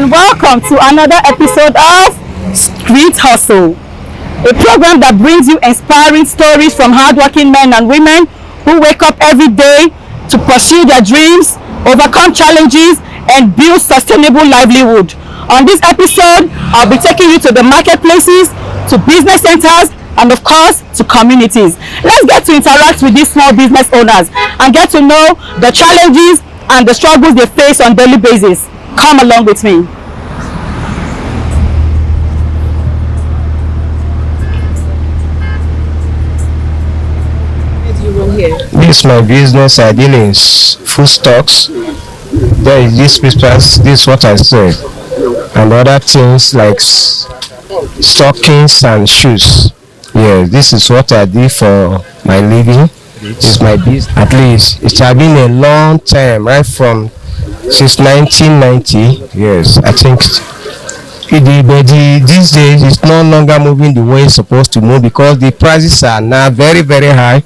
Welcome to another episode of Street Hustle, a program that brings you inspiring stories from hardworking men and women who wake up every day to pursue their dreams, overcome challenges, and build sustainable livelihood. On this episode, I'll be taking you to the marketplaces, to business centers, and of course, to communities. Let's get to interact with these small business owners and get to know the challenges and the struggles they face on a daily basis. Come along with me. This is my business. I deal in food stocks. There is this business. This is what I sell, and other things like stockings and shoes. Yeah, this is what I do for my living. It's my business. At least it has been a long time, right from since 1990. Yes, I think. These days it's no longer moving the way it's supposed to move because the prices are now very, very high,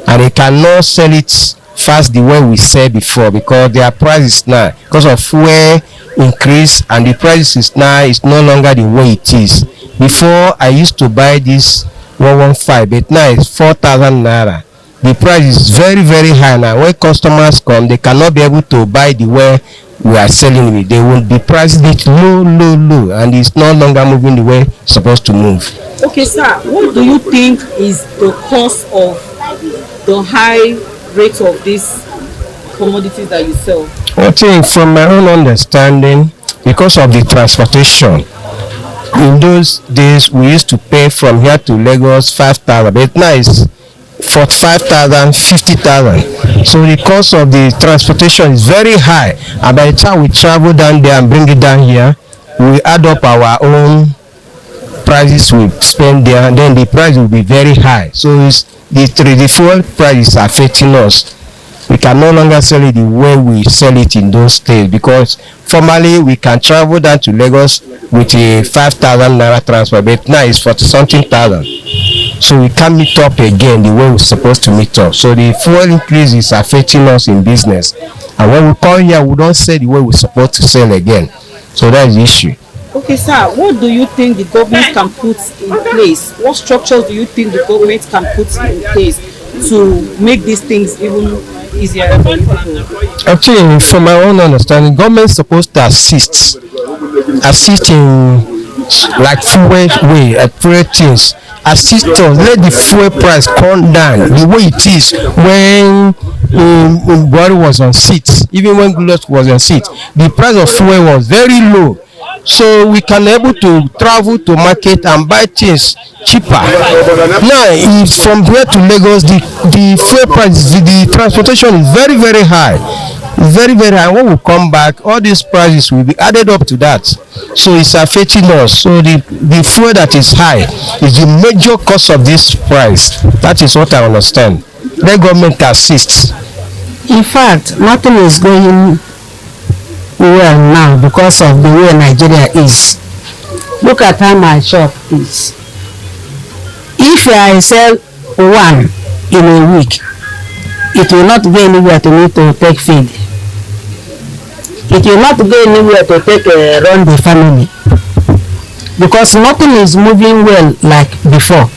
and they cannot sell it fast the way we said before because their prices now, because of fuel increase, and the prices now is no longer the way it is. Before I used to buy this 115, but now it's 4,000 naira. The price is very, very high now. When customers come, they cannot be able to buy the way we are selling it. They will be priced it low, and it's no longer moving the way it's supposed to move. Okay, sir, what do you think is the cause of the high rate of these commodities that you sell? I think from my own understanding, because of the transportation. In those days, we used to pay from here to Lagos 5,000, but now it's 45,000, 50,000. So the cost of the transportation is very high, and by the time we travel down there and bring it down here, we add up our own prices we spend there, and then the price will be very high. So it's the fuel price is affecting us. We can no longer sell it the way we sell it in those days, because formerly we can travel down to Lagos with a 5,000 naira transfer, but now it's 40-something thousand. So we can't meet up again the way we're supposed to meet up. So the fuel increase is affecting us in business, and when we come here, we don't sell the way we're supposed to sell again. So that's the issue. Okay, sir, what do you think the government can put in place? What structures do you think the government can put in place to make these things even easier for people? Actually, from my own understanding, government is supposed to assist in like fuel way at things. Assist us, let the fuel price come down the way it is when Buhari was on seat. Even when Goodluck was on seat, the price of fuel was very low. So we can able to travel to market and buy things cheaper. Now, if from here to Lagos, the fuel price, the transportation is very, very high. Very, very high. When we come back, all these prices will be added up to that. So it's affecting us. So the fuel that is high is the major cause of this price. That is what I understand. The government assists. In fact, nothing is going well now because of the way Nigeria is. Look at how my shop is. If I sell one in a week, it will not go anywhere to me to take feed. It will not go anywhere to take run the family, because nothing is moving well like before.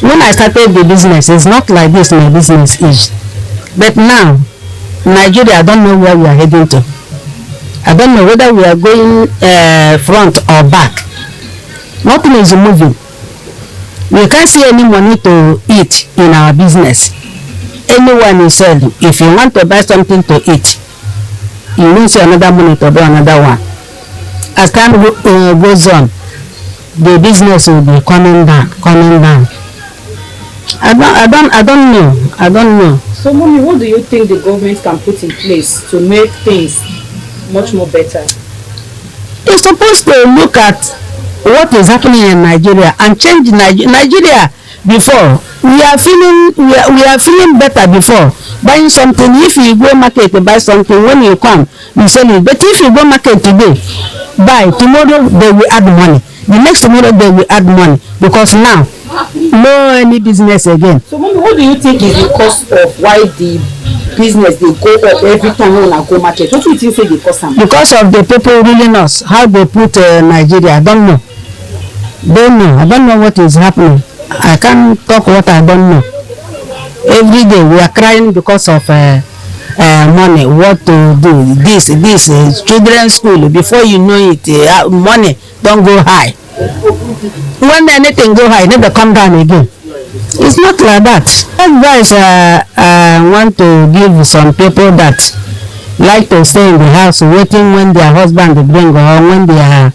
When I started the business, it's not like this my business is. But now, Nigeria, I don't know where we are heading to. I don't know whether we are going front or back. Nothing is moving. We can't see any money to eat in our business. Anyone is selling. If you want to buy something to eat, you won't see another money to do another one. As time goes on, the business will be coming down. I don't know. So, mommy, what do you think the government can put in place to make things much more better? It's supposed to look at what is happening in Nigeria and change Nigeria. Before we are feeling better before buying something. If you go market to buy something, when you come you sell it. But if you go market today, buy, tomorrow they will add money, the next tomorrow they will add money, because now no any business again. So, mommy, what do you think is the cause of why the business they go up every time when I go market? What do you think say the cause am? Because of the people ruling us, how they put Nigeria. I don't know. I don't know what is happening. I can't talk what I don't know. Every day we are crying because of money. What to do? This children's school. Before you know it, money don't go high. When anything go high, never come down again. It's not like that. Advice I want to give some people that like to stay in the house waiting when their husband bring or when their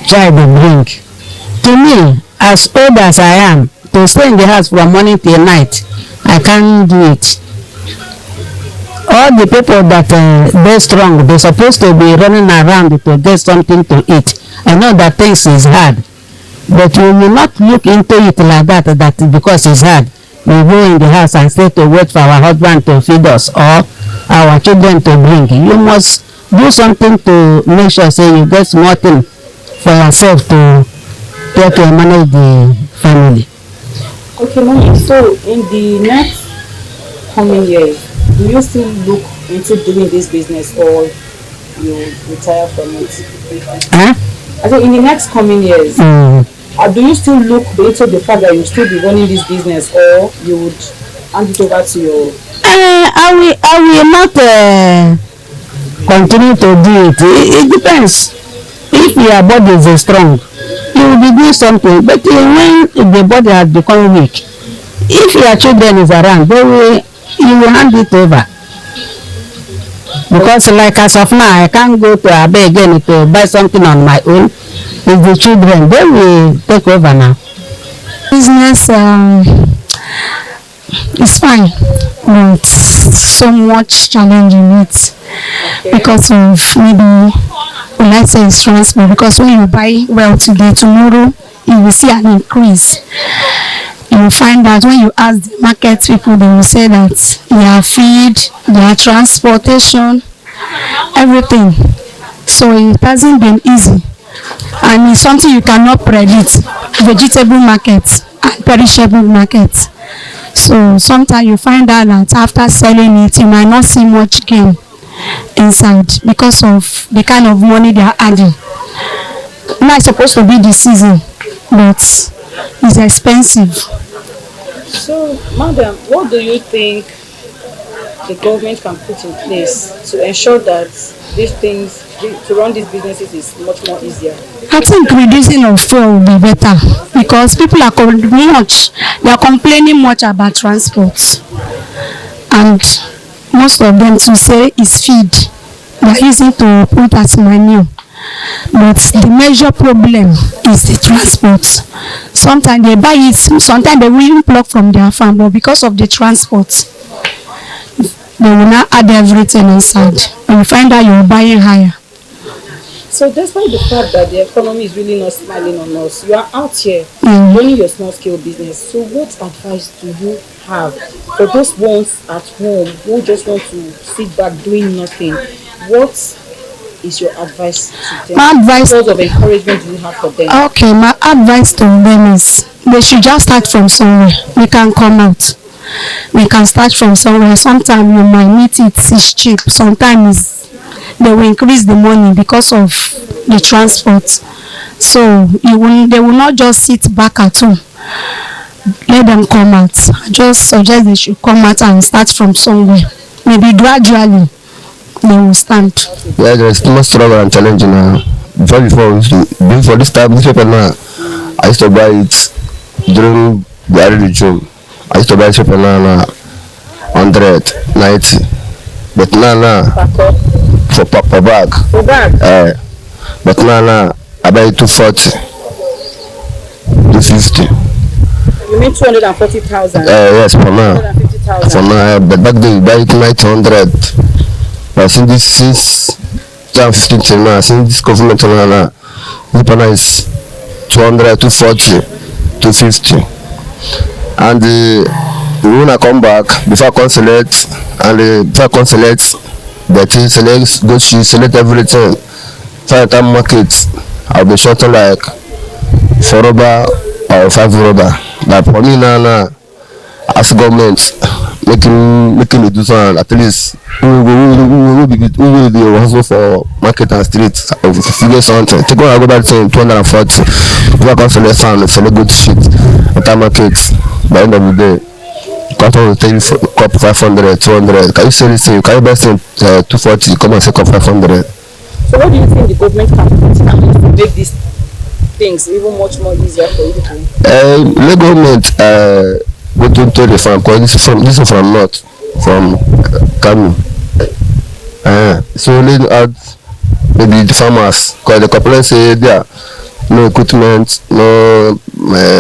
child bring. To me, as old as I am, to stay in the house from morning till night, I can't do it. All the people that they're strong, they're supposed to be running around to get something to eat. I know that things is hard, but we will not look into it like that because it's hard. We go in the house and stay to wait for our husband to feed us or our children to bring. You must do something to make sure say you get small thing for yourself to try to manage the family. Okay, mommy, so in the next coming years, do you still look into doing this business or you retire from it? I think in the next coming years, do you still look into the fact that you still be running this business or you would hand it over to your... I will not continue to do it. It depends. If your body is strong, you will be doing something. But when the body has become weak, if your children is around, you will hand it over. Because like as of now, I can't go to Abe again to buy something on my own. It's the children, they will take over now. Business is fine, but so much challenge in it because of maybe, let's say it's transport, because when you buy well today, tomorrow you will see an increase. You will find that when you ask the market people, they will say that their feed, their transportation, everything. So it hasn't been easy, and it's something you cannot predict. Vegetable markets and perishable markets. So sometimes you find out that after selling it, you might not see much gain inside because of the kind of money they are adding. Now it's supposed to be the season, but it's expensive. So, madam, what do you think the government can put in place to ensure that these things, to run these businesses, is much more easier? I think reducing of fuel will be better because people are complaining much about transport, and most of them to say is feed. They are using to put as manure. But the major problem is the transport. Sometimes they buy it, sometimes they will even pluck from their farm, but because of the transport, they will not add everything inside. And you find out you're buying higher. So despite the fact that the economy is really not smiling on us, you are out here running your small scale business. So what advice do you have for those ones at home who just want to sit back doing nothing? What is your advice to them? My advice, what sort of encouragement do you have for them? Okay, my advice to them is they should just start from somewhere. We can come out. We can start from somewhere. Sometimes you might meet it's cheap. Sometimes they will increase the money because of the transport. So they will not just sit back at home. Let them come out. I just suggest they should come out and start from somewhere. Maybe gradually they will stand. Yeah, there's too much struggle and challenging now. Before this time, this paper now, I used to buy it during the early June. I used to buy this paper now 100, 90. but now for bag. For bag. But now I buy 240, 250. You mean 240,000? Yes, for now. 250,000. For now, but back then you buy it 900. But since 2015 till now, since this government now, the is 200, 240, 250. And when I come back, before I consulate, the thing select, go to select everything. Find time market, I'll be shorting like 4 rubber or 5 rubber. But for me now, as government making it do something, at least we will be also for market and street. Figure something. Take one, I go back to 240. If I can select good shit at that market. By the end of the day, customer will tell you cup 500, 200. Can you sell it? Can you buy it 240? Come and say cup 500. So what do you think the government can do to make these things even much more easier for you to do? The government go to the farm, because this is from north, from Kano. So they add maybe the farmers, because the complaint say there no equipment, no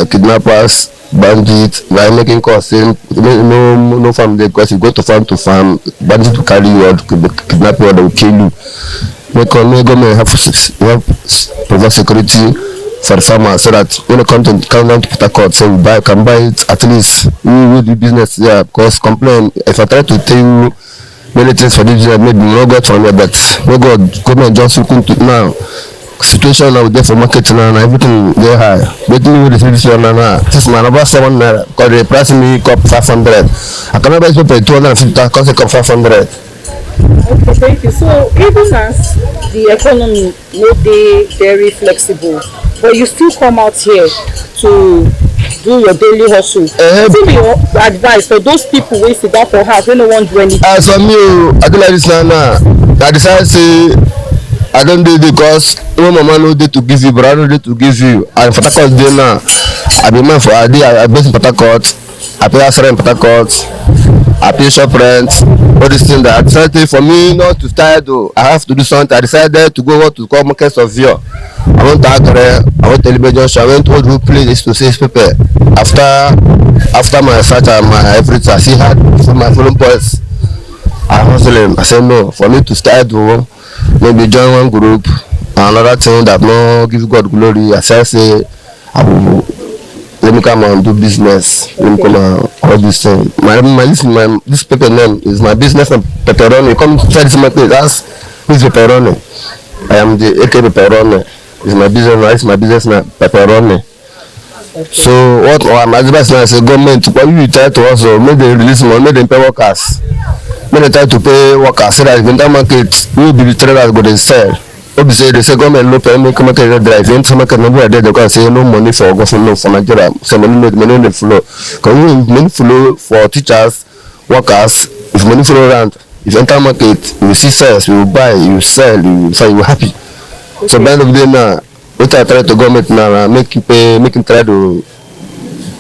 kidnappers, bandits, they are making costs. No farm there, because you go to farm, bandits will carry you out, kidnap you, they will kill you. Make government have provide security for the farmers, so that when they come down to Port Harcourt, so we can buy it. At least we will do business there. Because complain, if I try to tell you many things for this business, maybe no God from here, but no God, government just looking to now. Situation now there for market now, everything very high. But me with the situation now, this man about 7 naira, because they price me cup 500. I cannot buy it for 250, because I cup 500. Okay, thank you. So even as the economy no dey very flexible, but you still come out here to do your daily hustle. Give me your advice for those people wey sit down for house wey no wan do anything. As for me, I do like this now. I decide say I don't do it because no mama no dey to give you, brother no dey to give you. And Port Harcourt dey now. I be man for I based in Port Harcourt. I pay house rent in Port Harcourt. I pay shop rent. All these things that I decided for me not to start though. I have to do something. I decided to go what to call market of view. I went to Agre, I went to Junction, I went to Old Place to sales paper. After my search and my everything, I see had from my following boys. I hustle him. I said no, for me to start though, maybe join one group. Another thing that no give God glory. I say I will. Let me come and do business. Let me come and all this thing. This paper name is my business name, Pepperoni. Come try this market. Ask who's Pepperoni. I am the AK Pepperoni. It's my business. It's my business name, Pepperoni. Okay. So what my advice now is the government. But you try to also make them release money, make them pay workers. Make them try to pay workers so that in that market, we will be the traders go to sell. Obviously, they say government no pay, make market drive. Into market no there, they can say no money for government for Nigeria. So money the flow. Because money flow for teachers, workers. If money flow around, if enter market, you see sales, you buy, you sell, you happy. Okay. So by the end of the day now, what I try to government now, make you try to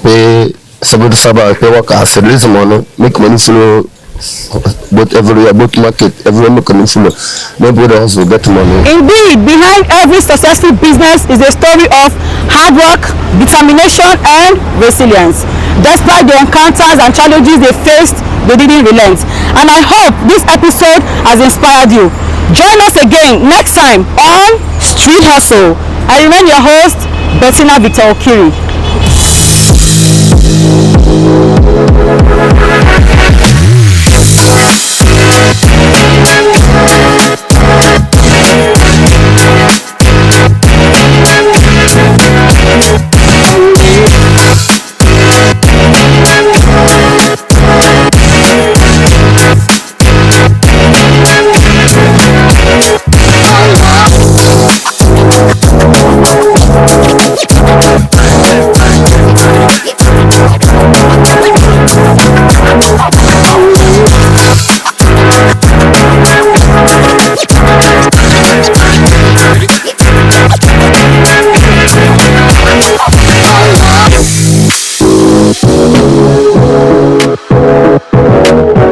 pay civil servants, pay workers, release money, make money flow. Both everywhere, both market, everywhere make money flow. Nobody also get money. Indeed, behind every successful business is a story of hard work, determination, and resilience. Despite the encounters and challenges they faced, they didn't relent. And I hope this episode has inspired you. Join us again next time on Street Hustle. I remain your host, Bettina Victor Okiri.